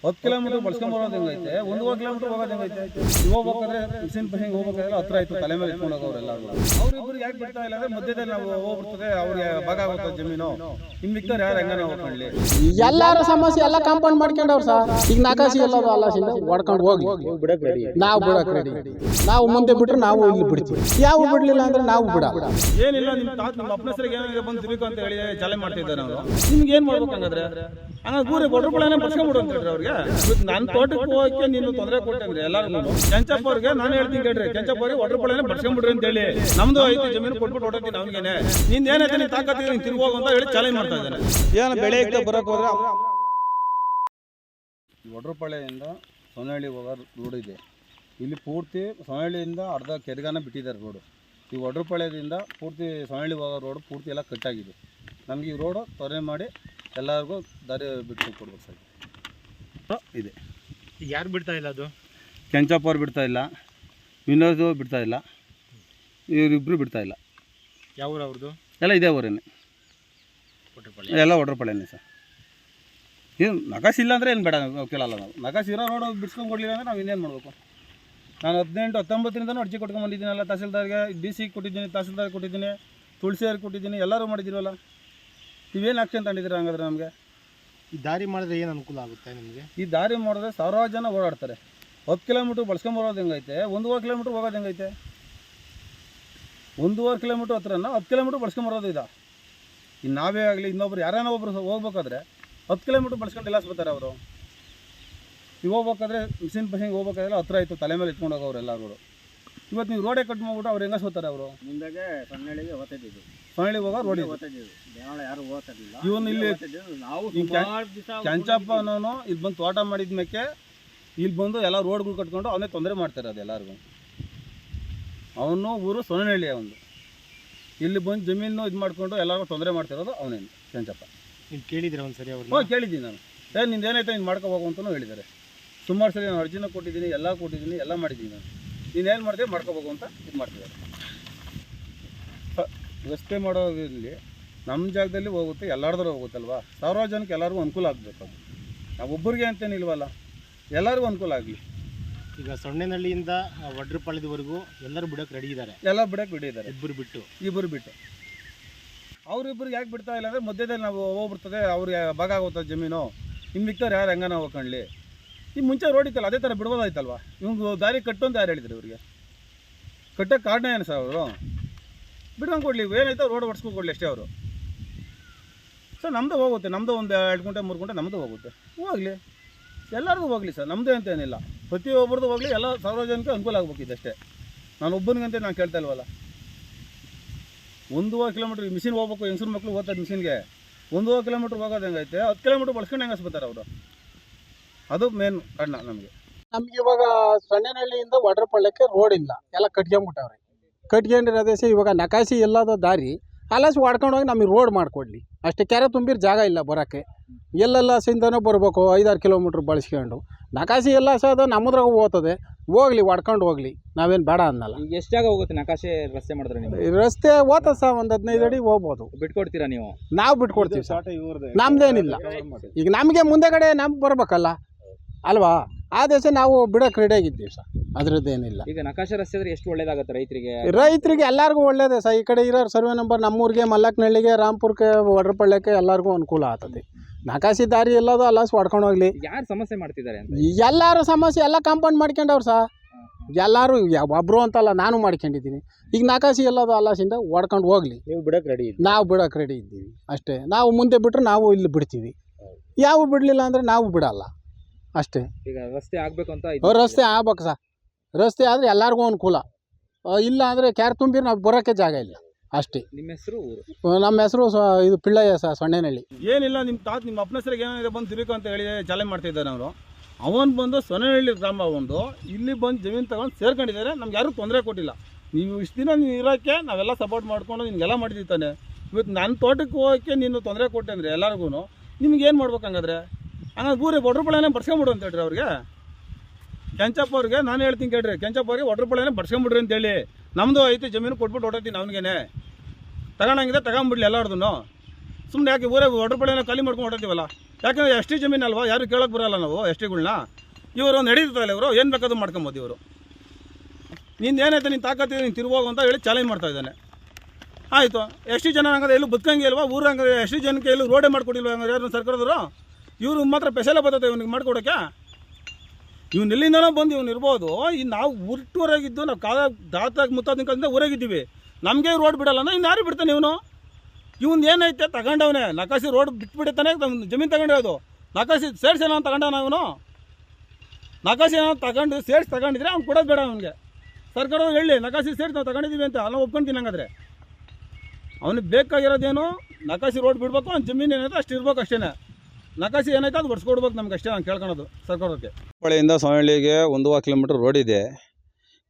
10 kilometre ಬಳಸ್ಕೊಂಬರೋದು ಹೆಂಗೈತೆ, 1 kilometre ಹೋಗೋದು ಹೆಂಗೈತೆ. ಹೋಗ್ಬೇಕಾದ್ರೆ ಮಿಷಿನ್ ಪಶಿಂಗ್ ಹೋಗ್ಬೇಕಾದ್ರೆ ಹತ್ರ ಆಯ್ತು, ತಲೆ ಮೇಲೆ ಇಟ್ಕೊಂಡು ಹೋಗೋರೆಲ್ಲ. ಅವ್ರಿಬ್ರು ಯಾಕೆ ಬಿಡ್ತಾ ಇಲ್ಲ ಅಂದ್ರೆ ಮಧ್ಯದಲ್ಲಿ ನಾವು ಹೋಗ್ಬಿಡ್ತದೆ, ಅವ್ರಿಗೆ ಭಾಗ ಆಗುತ್ತೆ ಜಮೀನು. ಇನ್ನು ಮಿಕ್ತವ್ರು ಯಾರು ಹೆಂಗ ನಾವು ಹೋಗ್ಕೊಳ್ಳಿ. ಎಲ್ಲಾರ ಸಮಸ್ಯೆ ಎಲ್ಲ ಕಾಂಪೌಂಡ್ ಮಾಡ್ಕೊಂಡವ್ರು ಸರ್. ಈಗ ನಾಕಾಸಿ ಎಲ್ಲದು ಅಲ್ಲ ಹೊಡ್ಕೊಂಡು ಹೋಗಿ ನಾವು ಬಿಡಕ್ ರೆಡಿ. ನಾವು ಮುಂದೆ ಬಿಟ್ರೆ ನಾವು ಇಲ್ಲಿ ಬಿಡ್ತೀವಿ, ಯಾವ ಬಿಡ್ಲಿಲ್ಲ ಅಂದ್ರೆ ನಾವು ಬಿಡಲ್ಲ. ಏನಿಲ್ಲ, ನಿಮ್ಮ ಅಪ್ಪನ ಹೆಸರಿಗೆ ಏನಾಗಿದೆ ಬಂದು ತಿರುಕು ಅಂತ ಹೇಳಿ ಚಾಲೆ ಮಾಡ್ತಿದ್ದಾರೆ ನಾವು. ನಿಮ್ಗೆ ಏನ್ ಮಾಡ್ಬೇಕು ಹಂಗಾದ್ರೆ? ಹಂಗಾಗಿ ಊರಿಗೆ ಒಡ್ರಪಳನೆ ಬರ್ಸ್ಕೊಂಡ್ಬಿಡು ಅಂತ ಹೇಳ್ರಿ ಅವ್ರಿಗೆ. ನನ್ನ ತೋಟಕ್ಕೆ ಹೋಗಕ್ಕೆ ನೀನು ತೊಂದರೆ ಕೊಟ್ಟಂದ್ರೆ ಎಲ್ಲರಿಗೂ. ಕೆಂಚಪ್ಪ ಅವ್ರಿಗೆ ನಾನು ಹೇಳ್ತೀನಿ ಕೇಳ್ರಿ, ಕೆಂಚಪ್ಪ ಅವ್ರಿಗೆ ಒಡ್ರಪಳನೆ ಬರ್ಸ್ಕೊಂಡ್ಬಿಡ್ರಿ ಅಂತ ಹೇಳಿ. ನಮ್ದು ಐತಿ ಜಮೀನು ಕೊಟ್ಬಿಟ್ಟು ಹೊಡ್ತೀನಿ ಅವ್ನಿಗೇನೆ. ನಿಂದ ಏನೈತೆ ನೀನು ತಾಕತ್ತಿಗೆ ನೀನು ತಿರುಗೋಗು ಅಂತ ಹೇಳಿ ಚಾಲೆಂಜ್ ಮಾಡ್ತಾ ಇದ್ದಾನೆ. ಏನು ಬೆಳೆ ಇಟ್ಟು ಬರೋಕೆ ಹೋದ್ರೆ ಒಡ್ರಪಳೆಯಿಂದ ಸೊನಹಳ್ಳಿ ಹೋಗೋ ರೋಡ್ ಇದೆ. ಇಲ್ಲಿ ಪೂರ್ತಿ ಸೊನಹಳ್ಳಿಯಿಂದ ಅರ್ಧ ಕೆರೆಗಾನ ಬಿಟ್ಟಿದ್ದಾರೆ ರೋಡು. ಈ ಒಡ್ರಪಳ್ಯದಿಂದ ಪೂರ್ತಿ ಸೊನಹಳ್ಳಿ ಹೋಗೋ ರೋಡು ಪೂರ್ತಿ ಎಲ್ಲ ಕಟ್ಟಾಗಿದೆ. ನಮಗೆ ಈ ರೋಡು ತೊರೆ ಮಾಡಿ ಎಲ್ಲರಿಗೂ ದಾರಿ ಬಿಟ್ಟು ಕೊಡ್ಬೇಕು ಸರ್. ಇದೆ ಯಾರು ಬಿಡ್ತಾ ಇಲ್ಲ? ಅದು ಕೆಂಚಪ್ಪ ಅವ್ರು ಬಿಡ್ತಾ ಇಲ್ಲ, ವಿನೋದು ಬಿಡ್ತಾ ಇಲ್ಲ, ಇವರಿಬ್ಬರು ಬಿಡ್ತಾ ಇಲ್ಲ. ಯಾವ ಊರು ಅವ್ರದ್ದು? ಎಲ್ಲ ಇದೇ ಊರೇನೆ, ಎಲ್ಲ ಒಡ್ರಪಳ್ಯನೇ ಸರ್. ಇದು ನಕಾಶ್ ಇಲ್ಲ ಅಂದರೆ ಏನು ಬೇಡ, ನಾವು ಕೇಳಲ್ಲ. ನಾವು ನಕಾಶ್ ಇರೋ ರೋಡು ಬಿಡ್ಸ್ಕೊಂಡು ಕೊಡಲಿಲ್ಲ ಅಂದರೆ ನಾವು ಇನ್ನೇನು ಮಾಡಬೇಕು? ನಾನು 18-19 ಅರ್ಜಿ ಕೊಟ್ಕೊಂಡು ಬಂದಿದ್ದೀನಲ್ಲ ತಹಸೀಲ್ದಾರ್ಗೆ, DC ಕೊಟ್ಟಿದ್ದೀನಿ, ತಹಸೀಲ್ದಾರ್ಗೆ ಕೊಟ್ಟಿದ್ದೀನಿ, ತುಳಸಿಯವ್ರಿಗೆ ಕೊಟ್ಟಿದ್ದೀನಿ, ಎಲ್ಲರೂ ಮಾಡಿದ್ದೀವಲ್ಲ. ನೀವೇನು ಆಕ್ಷನ್ ತಗೊಂಡಿದ್ದೀರಾ ಹಂಗಾದ್ರೆ? ನಮಗೆ ಈ ದಾರಿ ಮಾಡಿದ್ರೆ ಏನು ಅನುಕೂಲ ಆಗುತ್ತೆ ನಿಮಗೆ? ಈ ದಾರಿ ಮಾಡಿದ್ರೆ ಸಾವಿರಾರು ಜನ ಓಡಾಡ್ತಾರೆ. 10 ಕಿಲೋಮೀಟ್ರ್ ಬಳಸ್ಕೊಂಬರೋದು ಹೆಂಗೈತೆ, 1 ಕಿಲೋಮೀಟ್ರ್ ಹೋಗೋದು ಹೆಂಗೈತೆ? 1 ಕಿಲೋಮೀಟ್ರ್ ಹತ್ರನ 10 ಕಿಲೋಮೀಟ್ರ್ ಬಳಸ್ಕೊಂಬರೋದು ಇದೆ. ಇನ್ನು ನಾವೇ ಆಗಲಿ ಇನ್ನೊಬ್ರು ಯಾರನ್ನ ಒಬ್ಬರು ಹೋಗ್ಬೇಕಾದ್ರೆ 10 ಕಿಲೋಮೀಟ್ರ್ ಬಳಸ್ಕೊಂಡು ಎಲ್ಲ ಬರ್ತಾರೆ ಅವರು. ಈಗ ಹೋಗ್ಬೇಕಾದ್ರೆ ಮಿಷಿನ್ ಪಶಿಂಗ್ ಹೋಗ್ಬೇಕಾದ್ರೆ ಹತ್ರ ಆಯಿತು, ತಲೆ ಮೇಲೆ ಇಟ್ಕೊಂಡು ಹೋಗೋರು ಎಲ್ಲರೂ. ಇವತ್ತು ನೀವು ರೋಡೇ ಕಟ್ ಮಾಡ್ಬಿಟ್ಟು ಅವ್ರು ಹೆಂಗೆ ಹೋಗ್ತಾರೆ ಅವರು? ಮುಂದಾಗೆ ಸೊನ್ನೆಳ್ಳಿಗೆ ಓದ್ತಿದ್ವಿ, ಸೊನಹಳ್ಳಿ ಹೋಗೋ ರೋಡ್ ಯಾರು ಓದ್ತಿರ್ಲಿಲ್ಲ. ಇವನು ಇಲ್ಲಿ ಕೆಂಚಪ್ಪ ಅನ್ನೋನು ಇಲ್ಲಿ ಬಂದು ತೋಟ ಮಾಡಿದ ಮೇಲೆ ಇಲ್ಲಿ ಬಂದು ಎಲ್ಲ ರೋಡ್ಗಳು ಕಟ್ಕೊಂಡು ಅವನೇ ತೊಂದರೆ ಮಾಡ್ತಾರೆ ಅದು ಎಲ್ಲರಿಗೂ. ಅವನು ಊರು ಸೊನಹಳ್ಳಿ, ಅವನು ಇಲ್ಲಿ ಬಂದು ಜಮೀನು ಇದು ಮಾಡ್ಕೊಂಡು ಎಲ್ಲರಿಗೂ ತೊಂದರೆ ಮಾಡ್ತಿರೋದು ಅವನೇನು ಕೆಂಚಪ್ಪ. ನೀವು ಕೇಳಿದ್ರೆ ಒಂದ್ಸರಿ ಅವ್ರು? ಹ್ಞೂ ಕೇಳಿದ್ದೀನಿ ನಾನು. ನಿಂದು ಏನೈತೆ ನೀನು ಮಾಡ್ಕೊ ಹೋಗು ಅಂತಲೂ ಹೇಳಿದ್ದಾರೆ. ಸುಮಾರು ಸರಿ ನಾನು ಅರ್ಜಿನ ಕೊಟ್ಟಿದ್ದೀನಿ, ಎಲ್ಲ ಕೊಟ್ಟಿದ್ದೀನಿ, ಎಲ್ಲ ಮಾಡಿದ್ದೀನಿ ನಾನು. ನೀನೇನು ಮಾಡಿದೆ ಮಾಡ್ಕೋಬೇಕು ಅಂತ ಇದು ಮಾಡ್ತಿದ್ದಾರೆ. ರಸ್ತೆ ಮಾಡೋದ್ರಲ್ಲಿ ನಮ್ಮ ಜಾಗದಲ್ಲಿ ಹೋಗುತ್ತೆ, ಎಲ್ಲರದ್ರೂ ಹೋಗುತ್ತಲ್ವ. ಸಾವಿರಾರು ಜನಕ್ಕೆ ಎಲ್ಲರಿಗೂ ಅನುಕೂಲ ಆಗಬೇಕು. ಅದು ನಾವು ಒಬ್ಬರಿಗೆ ಅಂತೇನಿಲ್ವಲ್ಲ, ಎಲ್ಲರಿಗೂ ಅನುಕೂಲ ಆಗಲಿ. ಈಗ ಸೊನ್ನೆನಹಳ್ಳಿಯಿಂದ ಒಡ್ರಪಾಳ್ಯದವರೆಗೂ ಎಲ್ಲರೂ ಬಿಡೋಕೆ ರೆಡಿ ಇದ್ದಾರೆ, ಎಲ್ಲ ಬಿಡೋಕೆ ಬಿಟ್ಟಿದ್ದಾರೆ. ಇಬ್ಬರು ಬಿಟ್ಟು ಅವ್ರಿಬ್ರಿಗೆ ಯಾಕೆ ಬಿಡ್ತಾ ಇಲ್ಲ ಅಂದರೆ ಮಧ್ಯದಲ್ಲಿ ನಾವು ಹೋಗ್ಬಿಡ್ತದೆ, ಅವ್ರಿಗೆ ಭಾಗ ಆಗುತ್ತೆ ಜಮೀನು. ಇನ್ನು ಮಿಕ್ತವ್ರು ಯಾರು ಹೆಂಗ ನಾವು ಹೋಗ್ಕೊಳ್ಳಿ. ಈ ಮುಂಚೆ ರೋಡ್ ಇತ್ತಲ್ಲ, ಅದೇ ಥರ ಬಿಡ್ಬೋದಾಯ್ತಲ್ವ? ಇವ್ಗೆ ದಾರಿ ಕಟ್ಟು ಅಂತ ಯಾರು ಹೇಳಿದ್ರು? ಇವ್ರಿಗೆ ಕಟ್ಟೋಕ್ಕೆ ಕಾರಣ ಏನು ಸರ್? ಅವರು ಬಿಡ್ಕೊಂಡು ಕೊಡಲಿ, ಏನೈತೆ ರೋಡ್ ಹೊಡ್ಸ್ಕೊಂಡು ಕೊಡಲಿ ಅಷ್ಟೇ ಅವರು. ಸರ್ ನಮ್ಮದು ಹೋಗುತ್ತೆ, ನಮ್ಮದು ಒಂದು 2 ಗಂಟೆ 3 ಗಂಟೆ ನಮ್ಮದು ಹೋಗುತ್ತೆ, ಹೋಗಲಿ, ಎಲ್ಲರಿಗೂ ಹೋಗಲಿ ಸರ್. ನಮ್ಮದೇ ಅಂತ ಏನಿಲ್ಲ, ಪ್ರತಿಯೊಬ್ಬರದ್ದು ಹೋಗಲಿ, ಎಲ್ಲ ಸಾವಿರಾರು ಜನಕ್ಕೆ ಅನುಕೂಲ ಆಗ್ಬೇಕಿದೆ ಅಷ್ಟೇ. ನಾನು ಒಬ್ಬನಿಗಂತ ನಾನು ಕೇಳ್ತಾ ಇಲ್ವಲ್ಲ. 1 ಕಿಲೋಮೀಟ್ರ್ ಮಿಷಿನ್ ಹೋಗ್ಬೇಕು, ಹೆಂಗಸ್ರ ಮಕ್ಕಳು ಹೋಗ್ತಾರೆ ಮಿಷಿನ್ಗೆ. 1 ಕಿಲೋಮೀಟ್ರ್ ಹೋಗೋದು ಹೆಂಗೈತೆ, 10 ಕಿಲೋಮೀಟ್ರ್ ಬಳಸ್ಕೊಂಡು ಹೆಂಗಸ್ಬಿಡ್ತಾರೆ ಅವರು. ಅದು ಮೇನ್ ಕಾರಣ ನಮಗೆ. ಇವಾಗ ಸೊನ್ನೆನಹಳ್ಳಿಯಿಂದ ಒಡ್ರಪಳ್ಯಕ್ಕೆ ರೋಡ್ ಇಲ್ಲ, ಎಲ್ಲ ಕಟ್ಕೊಂಬಿಟ್ಟವ್ರೆ. ಕಟ್ಕೊಂಡಿರೋದೇ ಇವಾಗ ನಕಾಸಿ ಎಲ್ಲದ ದಾರಿ ಅಲ್ಲಸಿ ಹೊಡ್ಕೊಂಡು ಹೋಗಿ ನಮಗೆ ರೋಡ್ ಮಾಡಿಕೊಡ್ಲಿ ಅಷ್ಟೇ. ಕೆರೆ ತುಂಬಿರ ಜಾಗ ಇಲ್ಲ ಬರೋಕ್ಕೆ, ಎಲ್ಲೆಲ್ಲ ಸಿಂದನೂ ಬರಬೇಕು 5-6 ಕಿಲೋಮೀಟ್ರ್ ಬಳಸ್ಕೊಂಡು. ನಕಾಸಿ ಎಲ್ಲ ಸಹ ನಮ್ಮದ್ರಾಗ ಹೋಗ್ತದೆ, ಹೋಗ್ಲಿ ಹೊಡ್ಕೊಂಡು ಹೋಗ್ಲಿ, ನಾವೇನು ಬೇಡ ಅನ್ನಲ್ಲ. ಈಗ ಎಷ್ಟು ಜಾಗ ಹೋಗುತ್ತೆ ನಕಾಶೆ ರಸ್ತೆ ಮಾಡಿದ್ರೆ? ನೀವು ರಸ್ತೆ ಹೋಗ್ತದೆ ಸರ್, ಒಂದು 15 ಅಡಿ ಹೋಗ್ಬೋದು. ಬಿಟ್ಕೊಡ್ತೀರಾ ನೀವು? ನಾವು ಬಿಟ್ಕೊಡ್ತೀವಿ ಸರ್, ನಮ್ದೇನಿಲ್ಲ. ಈಗ ನಮಗೆ ಮುಂದೆಗಡೆ ನಮ್ಗೆ ಬರ್ಬೇಕಲ್ಲ ಅಲ್ವಾ, ಆ ದೇಶ ನಾವು ಬಿಡೋಕೆ ರೆಡಿಯಾಗಿದ್ದೀವಿ ಸರ್, ಅದ್ರದ್ದೇನಿಲ್ಲ. ಈಗ ನಕಾಶೆ ರಸ್ತೆ ಆದರೆ ಎಷ್ಟು ಒಳ್ಳೇದಾಗುತ್ತೆ ರೈತರಿಗೆ ಎಲ್ಲರಿಗೂ ಒಳ್ಳೇದೇ ಸರ್. ಈ ಕಡೆ ಇರೋ ಸರ್ವೆ ನಂಬರ್ ನಮ್ಮೂರಿಗೆ, ಮಲ್ಲಕ್ನಹಳ್ಳಿಗೆ, ರಾಂಪುರಕ್ಕೆ, ಒಡ್ರಪಳ್ಯಕ್ಕೆ ಎಲ್ಲರಿಗೂ ಅನುಕೂಲ ಆಗ್ತದೆ. ನಕಾಸಿ ದಾರಿ ಎಲ್ಲದು ಅಲ್ಲಸ್ ಹೊಡ್ಕೊಂಡು ಹೋಗ್ಲಿ. ಯಾರು ಸಮಸ್ಯೆ ಮಾಡ್ತಿದ್ದಾರೆ? ಎಲ್ಲರೂ ಸಮಸ್ಯೆ ಎಲ್ಲ ಕಾಂಪೌಂಡ್ ಮಾಡ್ಕೊಂಡವ್ರು ಸರ್. ಎಲ್ಲರೂ ಒಬ್ಬರು ಅಂತಲ್ಲ, ನಾನು ಮಾಡ್ಕೊಂಡಿದ್ದೀನಿ. ಈಗ ನಕಾಸಿ ಎಲ್ಲದು ಅಲ್ಲಸಿಂದ ಹೊಡ್ಕೊಂಡು ಹೋಗ್ಲಿ, ನೀವು ಬಿಡೋಕೆ ರೆಡಿ? ನಾವು ಬಿಡೋಕೆ ರೆಡಿ ಇದ್ದೀವಿ ಅಷ್ಟೇ. ನಾವು ಮುಂದೆ ಬಿಟ್ಟರೆ ನಾವು ಇಲ್ಲಿ ಬಿಡ್ತೀವಿ, ಯಾವ ಬಿಡಲಿಲ್ಲ ಅಂದರೆ ನಾವು ಬಿಡಲ್ಲ ಅಷ್ಟೇ. ಈಗ ರಸ್ತೆ ಆಗಬೇಕು ಅಂತ ರಸ್ತೆ ಆಗ್ಬೇಕು ಸರ್. ರಸ್ತೆ ಆದರೆ ಎಲ್ಲರಿಗೂ ಅನುಕೂಲ, ಇಲ್ಲ ಅಂದರೆ ಕ್ಯಾರ್ ತುಂಬಿರ ನಾವು ಬರೋಕ್ಕೆ ಜಾಗ ಇಲ್ಲ ಅಷ್ಟೇ. ನಿಮ್ಮ ಹೆಸರು? ನಮ್ಮ ಹೆಸರು ಇದು ಪಿಳ್ಳಯ್ಯ ಸರ್, ಸೊನ್ನೆನಹಳ್ಳಿ. ಏನಿಲ್ಲ, ನಿಮ್ಮ ಅಪ್ಪನ ಹೆಸರಿಗೆ ಏನಾಗಿದೆ ಬಂದು ತಿರುಕು ಅಂತ ಹೇಳಿ ಚಾಲೆಂಜ್ ಮಾಡ್ತಿದ್ದಾರೆ ಅವರು. ಅವನು ಬಂದು ಸೊನ್ನೆನಹಳ್ಳಿ ಗ್ರಾಮ ಒಂದು ಇಲ್ಲಿ ಬಂದು ಜಮೀನು ತಗೊಂಡು ಸೇರ್ಕೊಂಡಿದ್ದಾರೆ. ನಮ್ಗೆ ಯಾರೂ ತೊಂದರೆ ಕೊಟ್ಟಿಲ್ಲ. ನೀವು ಇಷ್ಟು ದಿನ ನೀವು ಇರೋಕ್ಕೆ ನಾವೆಲ್ಲ ಸಪೋರ್ಟ್ ಮಾಡ್ಕೊಂಡು ನಿಮಗೆಲ್ಲ ಮಾಡಿದ್ದಾನೆ. ಇವತ್ತು ನನ್ನ ತೋಟಕ್ಕೆ ಹೋಗೋಕ್ಕೆ ನೀನು ತೊಂದರೆ ಕೊಟ್ಟೆ ಅಂದರೆ ಎಲ್ಲರಿಗೂ ನಿಮ್ಗೇನು ಮಾಡ್ಬೇಕು ಹಂಗಾದ್ರೆ? ಹಂಗಾಗಿ ಊರಿಗೆ ಒಡ್ರಪಳ್ಯನೇ ಬರ್ಸ್ಕೊಂಬಿಡು ಅಂತ ಹೇಳ್ರಿ ಅವ್ರಿಗೆ. ಕೆಂಚಪ್ಪ ಅವ್ರಿಗೆ ನಾನು ಹೇಳ್ತೀನಿ ಕೇಳ್ರಿ, ಕೆಂಚಪ್ಪ ಅವ್ರಿಗೆ ಒಡ್ರಪಳ್ಯನೇ ಬರ್ಸ್ಕೊಂಬಿಡ್ರಿ ಅಂತೇಳಿ. ನಮ್ಮದು ಐತೆ ಜಮೀನು ಕೊಟ್ಬಿಟ್ಟು ಹೊಟ್ಟೋತೀನಿ ಅವ್ನಿಗೇನೆ. ತಗೊಂಡಂಗಿದೆ ತಗೊಂಬಿಡ್ಲಿ ಎಲ್ಲಾರ್ದು. ಸುಮ್ಮನೆ ಯಾಕೆ ಊರೇ ಒಡ್ರಪಳ್ಳಿನ ಖಾಲಿ ಮಾಡ್ಕೊಂಡು ಹೊರಟಿವಲ್ಲ? ಯಾಕಂದರೆ ಎಸ್ ಟಿ ಜಮೀನು ಅಲ್ವಾ, ಯಾರು ಕೇಳೋಕೆ ಬರೋಲ್ಲ ನಾವು ಎಸ್ ಟಿಗಳ್ನ. ಇವರು ನಡೀತಲ್ಲ, ಇವರು ಏನು ಬೇಕಾದ್ರೂ ಮಾಡ್ಕೊಬೋದು. ಇವರು ನಿಂದು ಏನಾಯ್ತು, ನೀನು ತಾಕತ್ತಿದೆ, ನೀನು ತಿರುಗೋಗು ಅಂತ ಹೇಳಿ ಚಾಲೆಂಜ್ ಮಾಡ್ತಾ ಇದ್ದಾನೆ. ಆಯಿತು, ಎಸ್ ಟಿ ಜನ ಹಂಗಾದ್ರೆ ಎಲ್ಲೂ ಬದುಕಂಗೆ ಇಲ್ವಾ? ಊರು ಹಂಗಾರೆ ಎಸ್ ಟಿ ಜನಕ್ಕೆ ಎಲ್ಲೂ ರೋಡೇ ಮಾಡ್ಕೊಟ್ಟಿಲ್ವ ಹಂಗಾರೆ ಯಾರು ಸರ್ಕಾರದವರು? ಇವರು ಮಾತ್ರ ಪೆಸೆಲ್ಲ ಬರ್ತದೆ ಇವನಿಗೆ ಮಾಡ್ಕೊಡೋಕ್ಕೆ. ಇವ್ನು ಎಲ್ಲಿಂದನೋ ಬಂದು ಇವ್ನು ಇರ್ಬೋದು. ಇನ್ನು ನಾವು ಊರಾಗಿದ್ದು, ನಾವು ದಾತಾಗ ಮುತ್ತಾದ ಕಾಲದಿಂದ ಊರಾಗಿದ್ದೀವಿ. ನಮಗೆ ರೋಡ್ ಬಿಡಲ್ಲ ಅಂದ್ರೆ ಇನ್ನು ಯಾರು ಬಿಡ್ತಾನೆ ಇವನು? ಇವನು ಏನೈತೆ ತಗೊಂಡವನೇ, ನಕಾಸಿ ರೋಡ್ ಬಿಟ್ಬಿಡ್ತಾನೆ, ಜಮೀನು ತಗೊಂಡಿರೋದು. ನಕಾಸಿ ಸೇರ್ಸೇನ ಅಂತ ತಗೊಂಡವನ ಇವನು. ನಕಾಸಿ ಏನೋ ತಗೊಂಡು ತಗೊಂಡಿದ್ರೆ ಅವ್ನು ಕೊಡೋದು ಬೇಡ ಅವನಿಗೆ. ಸರ್ಕಾರದವ್ರು ಹೇಳಿ ನಕಾಸಿ ಸೇರಿಸಿ ನಾವು ತಗೊಂಡಿದ್ದೀವಿ ಅಂತ, ನಾವು ಒಪ್ಕೊಂತೀನಿ. ಹಂಗಾದ್ರೆ ಅವನಿಗೆ ಬೇಕಾಗಿರೋದೇನು, ನಕಾಸಿ ರೋಡ್ ಬಿಡ್ಬೇಕು, ಅವ್ನು ಜಮೀನು ಏನೈತೆ ಅಷ್ಟು ಇರ್ಬೇಕು ಅಷ್ಟೇ. ನಕಾಸಿ ಏನೈತೆ ಅದು ಹೊಡ್ಸ್ಕೊಡ್ಬೇಕು ನಮ್ಗೆ ಅಷ್ಟೇ. ನಾನು ಕೇಳ್ಕೊಳೋದು ಸರ್ಕಾರಕ್ಕೆ. ಹೊಳೆಯಿಂದ ಸೊಳ್ಳಿಗೆ 1 ಕಿಲೋಮೀಟರ್ ರೋಡ್ ಇದೆ.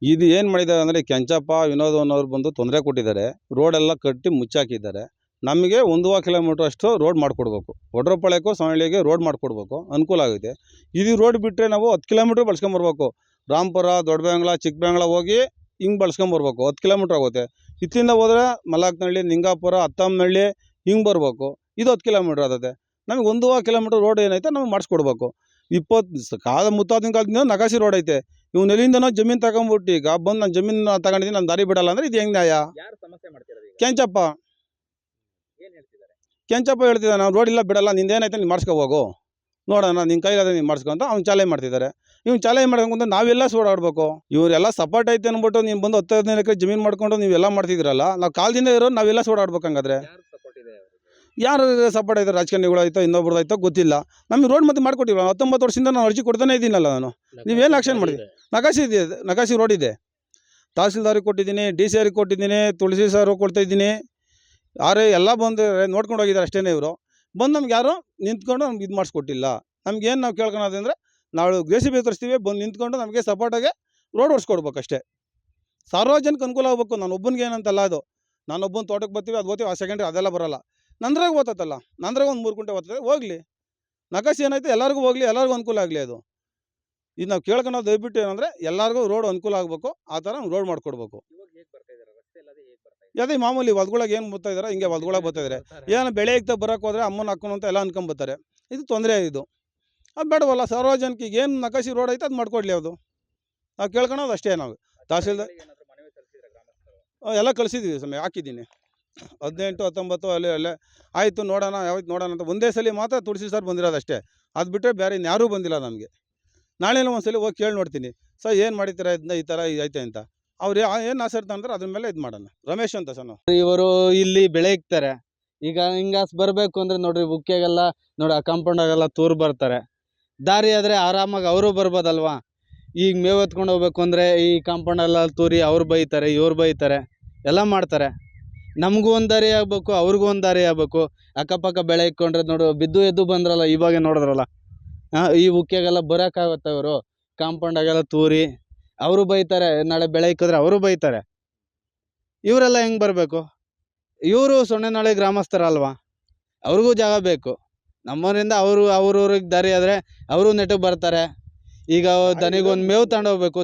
ಇದು ಏನು ಮಾಡಿದ್ದಾರೆ ಅಂದರೆ, ಕೆಂಚಪ್ಪ ವಿನೋದ್ ಅನ್ನೋರು ಬಂದು ತೊಂದರೆ ಕೊಟ್ಟಿದ್ದಾರೆ. ರೋಡೆಲ್ಲ ಕಟ್ಟಿ ಮುಚ್ಚಾಕಿದ್ದಾರೆ. ನಮಗೆ 1 ಕಿಲೋಮೀಟ್ರ್ ಅಷ್ಟು ರೋಡ್ ಮಾಡಿಕೊಡ್ಬೇಕು. ಒಡ್ರಪಾಳ್ಯಕ್ಕೂ ಸೊಳ್ಳಿಗೆ ರೋಡ್ ಮಾಡಿಕೊಡ್ಬೇಕು, ಅನುಕೂಲ ಆಗುತ್ತೆ. ಇದು ರೋಡ್ ಬಿಟ್ಟರೆ ನಾವು 10 ಕಿಲೋಮೀಟ್ರ್ ಬಳಸ್ಕೊಂಬರ್ಬೇಕು. ರಾಂಪುರ, ದೊಡ್ಡಬೆಂಗ್ಳ, ಚಿಕ್ಕಬೆಂಗ್ಳ ಹೋಗಿ ಹಿಂಗೆ ಬಳಸ್ಕೊಂಬರ್ಬೇಕು. 10 ಕಿಲೋಮೀಟ್ರ್ ಆಗುತ್ತೆ. ಇಲ್ಲಿಂದ ಹೋದರೆ ಮಲ್ಲಾಕ್ನಹಳ್ಳಿ, ನಿಂಗಾಪುರ, ಅತ್ತಮ್ಮನಹಳ್ಳಿ ಹಿಂಗೆ ಬರಬೇಕು. ಇದು 10 ಕಿಲೋಮೀಟ್ರ್ ಆಗುತ್ತೆ. ನಮಗೆ 1 ಕಿಲೋಮೀಟ್ರ್ ರೋಡ್ ಏನೈತೆ ನಮಗೆ ಮಾಡಿಸ್ಕೊಡ್ಬೇಕು. 20 ಮುತ್ತಾದಿನ ಕಾಲದಿಂದ ನಕಾಸಿ ರೋಡ್ ಐತೆ. ಇವ್ನು ಎಲ್ಲಿಂದನೋ ಜಮೀನು ತಗೊಂಬಿಟ್ಟು ಈಗ ಬಂದು ನಾನು ಜಮೀನು ತಗೊಂಡಿದ್ದೀನಿ, ನಾನು ದಾರಿ ಬಿಡಲ್ಲ ಅಂದರೆ ಇದು ಹೆಂಗೆ ನ್ಯಾಯ? ಯಾರು ಸಮಸ್ಯೆ ಮಾಡ್ತಿರೋದು ಈಗ? ಕೆಂಚಪ್ಪ ಏನು ಹೇಳ್ತಿದ್ದಾರೆ? ಕೆಂಚಪ್ಪ ಹೇಳ್ತಿದ್ದಾನೆ, ನಾನು ರೋಡ್ ಇಲ್ಲ ಬಿಡಲ್ಲ, ನಿಂದೇನೈತೆ ನೀನು ಮಾಡಿಸ್ಕೊ ಹೋಗು, ನೋಡೋಣ ನಿನ್ನ ಕೈಲಾದ್ರೆ ನೀನು ಮಾಡಿಸ್ಕೊ ಅಂತ ಅವ್ನು ಚಾಲೆಂಜ್ ಮಾಡ್ತಿದ್ದಾರೆ. ಇವ್ನು ಚಾಲೆಂಜ್ ಮಾಡ್ಕೊಂತ ನಾವೆಲ್ಲ ಓಡಾಡಬೇಕು. ಇವರೆಲ್ಲ ಸಪೋರ್ಟ್ ಐತೆ ಅಂದ್ಬಿಟ್ಟು ನೀವು ಬಂದು 10-15 ಎಕರೆ ಜಮೀನು ಮಾಡ್ಕೊಂಡು ನೀವೆಲ್ಲ ಮಾಡ್ತಿದ್ದೀರಲ್ಲ, ನಾವು ಕಾಲದಿಂದ ಇರೋ ನಾವೆಲ್ಲ ಓಡಾಡ್ಬೇಕು. ಹಂಗಾದ್ರೆ ಯಾರು ಸಪೋರ್ಟ್ ಇದೆ? ಯಾರು ಸಪೋರ್ಟ್ ಐತೆ? ರಾಜಕಾರಣಿಗಳು ಆಯ್ತೋ ಇನ್ನೊಬ್ರದ್ದು ಆಯ್ತೋ ಗೊತ್ತಿಲ್ಲ. ನಮಗೆ ರೋಡ್ ಮತ್ತೆ ಮಾಡ್ಕೊಟ್ಟಿಲ್ಲ. 19 ವರ್ಷದಿಂದ ನಾನು ಅರ್ಜಿ ಕೊಡ್ತಾನೆ ಇದ್ದೀನಲ್ಲ. ನಾನು ನೀವೇನು ಆಕ್ಷನ್ ಮಾಡಿದೆ? ನಕಾಸಿ ಇದೆ, ನಕಾಸಿ ರೋಡ್ ಇದೆ. ತಹಸೀಲ್ದಾರಿಗೆ ಕೊಟ್ಟಿದ್ದೀನಿ, ಡಿ ಸಿ ಅವ್ರಿಗೆ ಕೊಟ್ಟಿದ್ದೀನಿ, ತುಳಸಿ ಸರ್ ಕೊಡ್ತಾಯಿದ್ದೀನಿ. ಆರೆ ಎಲ್ಲ ಬಂದು ನೋಡ್ಕೊಂಡು ಹೋಗಿದ್ದಾರೆ ಅಷ್ಟೇ. ಇವರು ಬಂದು ನಮ್ಗೆ ಯಾರು ನಿಂತ್ಕೊಂಡು ನಮ್ಗೆ ಇದು ಮಾಡಿಸ್ಕೊಟ್ಟಿಲ್ಲ. ನಮ್ಗೇನು ನಾವು ಕೇಳ್ಕೊಳೋದಂದರೆ, ನಾವು JCB ತರಿಸ್ತೀವಿ, ಬಂದು ನಿಂತ್ಕೊಂಡು ನಮಗೆ ಸಪೋರ್ಟಾಗೆ ರೋಡ್ ಓಡಿಸ್ಕೊಡ್ಬೇಕು ಅಷ್ಟೇ. ಸಾರ್ವಜನಿಕ ಅನುಕೂಲ ಆಗಬೇಕು. ನಾನು ಒಬ್ಬನಿಗೆ ಏನಂತಲ್ಲ, ಅದು ನಾನೊಬ್ಬನ ತೋಟಕ್ಕೆ ಬರ್ತೀವಿ, ಅದು ಓದ್ತೀವಿ, ಆ ಸೆಕೆಂಡ್ರಿ ಅದೆಲ್ಲ ಬರೋಲ್ಲ. ನಂದ್ರಾಗ ಓದ್ತಲ್ಲ, ನಂದ್ರಾಗ ಒಂದು 3 ಕುಂಟೆ ಓದ್ತದೆ, ಹೋಗಲಿ. ನಕಾಸಿ ಏನೈತೆ ಎಲ್ಲರಿಗೂ ಹೋಗಲಿ, ಎಲ್ಲರಿಗೂ ಅನುಕೂಲ ಆಗಲಿ. ಅದು ಇದು ನಾವು ಕೇಳ್ಕೊಳೋದು ದಯವಿಟ್ಟು ಏನಂದರೆ, ಎಲ್ಲರಿಗೂ ರೋಡ್ ಅನುಕೂಲ ಆಗಬೇಕು. ಆ ಥರ ರೋಡ್ ಮಾಡಿಕೊಡ್ಬೇಕು. ಇವಾಗ ಹೇಗೆ ಬರ್ತಾ ಇದ್ದಾರೆ? ರಸ್ತೆ ಇಲ್ಲದೆ ಹೇಗೆ ಬರ್ತಾ ಇದ್ದಾರೆ? ಅದೇ ಮಾಮೂಲಿ ಹೊಲ್ಗೊಳಗೆ ಏನು ಬರ್ತಾ ಇದ್ದಾರೆ, ಹಿಂಗೆ ಹೊಲ್ಗೊಳಗೆ ಬರ್ತಾ ಇದ್ದಾರೆ. ಏನು ಬೆಳೆ ಇಕ್ತಾ ಬರೋಕೆ ಹೋದರೆ ಅಮ್ಮನ ಅಕ್ಕನು ಅಂತ ಎಲ್ಲ ಅನ್ಕೊಂಬರ್ತಾರೆ. ಇದು ತೊಂದರೆ. ಇದು ಅದು ಬೇಡವಲ್ಲ. ಸಾರ್ವಜನಿಕಿಗೆ ಏನು ನಕಾಸಿ ರೋಡ್ ಐತೆ ಅದು ಮಾಡಿಕೊಡ್ಲಿ. ಅದು ನಾವು ಕೇಳ್ಕೊಳೋದು ಅಷ್ಟೇ. ನಾವು ತಹಸೀಲ್ದಾರ್ ಏನಾದರೂ ಮನವಿ ಸಲ್ಲಿಸಿದ್ರೆ ಗ್ರಾಮಸ್ಥರು? ಎಲ್ಲ ಕಳಿಸಿದ್ದೀವಿ ಸಮಯ, ಹಾಕಿದ್ದೀನಿ. 18, 19 ಅಲ್ಲೇ ಆಯಿತು, ನೋಡೋಣ ಯಾವತ್ತು ನೋಡೋಣ ಅಂತ ಒಂದೇ ಸಲ ಮಾತ್ರ ತುಳಸಿ ಸರ್ ಬಂದಿರೋದು ಅಷ್ಟೇ. ಅದು ಬಿಟ್ಟರೆ ಬೇರೆ ಇನ್ಯಾರೂ ಬಂದಿಲ್ಲ ನಮಗೆ. ನಾಳೆ ಒಂದ್ಸಲ ಹೋಗಿ ಕೇಳಿ ನೋಡ್ತೀನಿ, ಸರ್ ಏನು ಮಾಡಿದ್ದೀರಾ ಇದನ್ನ, ಈ ಥರ ಐತೆ ಅಂತ. ಅವ್ರು ಏನು ಆಸರ್ತ ಅಂದ್ರೆ ಅದ್ರ ಮೇಲೆ ಇದು ಮಾಡೋಣ. ರಮೇಶ್ ಅಂತ ಸರ್ ನಾವು. ಇವರು ಇಲ್ಲಿ ಬೆಳೆ ಇಕ್ತಾರೆ. ಈಗ ಹಿಂಗಾಸ್ ಬರಬೇಕು ಅಂದರೆ ನೋಡ್ರಿ, ಬುಕ್ಕೆಗೆಲ್ಲ ನೋಡಿ ಆ ಕಾಂಪೌಂಡಾಗೆಲ್ಲ ತೂರು ಬರ್ತಾರೆ. ದಾರಿ ಆದರೆ ಆರಾಮಾಗಿ ಅವರು ಬರ್ಬೋದಲ್ವಾ? ಈಗ ಮೇವು ಎತ್ಕೊಂಡು ಹೋಗ್ಬೇಕು ಅಂದರೆ ಈ ಕಾಂಪೌಂಡೆಲ್ಲ ತೂರಿ ಅವ್ರು ಬೈತಾರೆ, ಇವ್ರು ಬೈತಾರೆ, ಎಲ್ಲ ಮಾಡ್ತಾರೆ. ನಮಗೂ ಒಂದು ದಾರಿ ಆಗಬೇಕು, ಅವ್ರಿಗೂ ಒಂದು ದಾರಿ ಆಗಬೇಕು. ಅಕ್ಕಪಕ್ಕ ಬೆಳೆ ಇಕ್ಕೊಂಡ್ರೆ ನೋಡು, ಬಿದ್ದು ಎದ್ದು ಬಂದ್ರಲ್ಲ, ಇವಾಗ ನೋಡಿದ್ರಲ್ಲ. ಈ ಉಕ್ಕೆಗೆಲ್ಲ ಬರೋಕ್ಕಾಗತ್ತೆ? ಇವರು ಕಾಂಪೌಂಡಾಗೆಲ್ಲ ತೂರಿ ಅವರು ಬೈತಾರೆ, ನಾಳೆ ಬೆಳೆ ಇಕ್ಕಿದ್ರೆ ಅವರು ಬೈತಾರೆ. ಇವರೆಲ್ಲ ಹೆಂಗೆ ಬರಬೇಕು? ಇವರು ಸೊನ್ನೆನಹಳ್ಳಿ ಗ್ರಾಮಸ್ಥರಲ್ವಾ? ಅವ್ರಿಗೂ ಜಾಗ ಬೇಕು. ನಮ್ಮೂರಿಂದ ಅವ್ರವ್ರಿಗೆ ದಾರಿ ಆದರೆ ಅವರು ನೆಟ್ಟಗೆ ಬರ್ತಾರೆ. ಈಗ ದನಿಗೊಂದು ಮೇವು ತಗೊಂಡು ಹೋಗ್ಬೇಕು.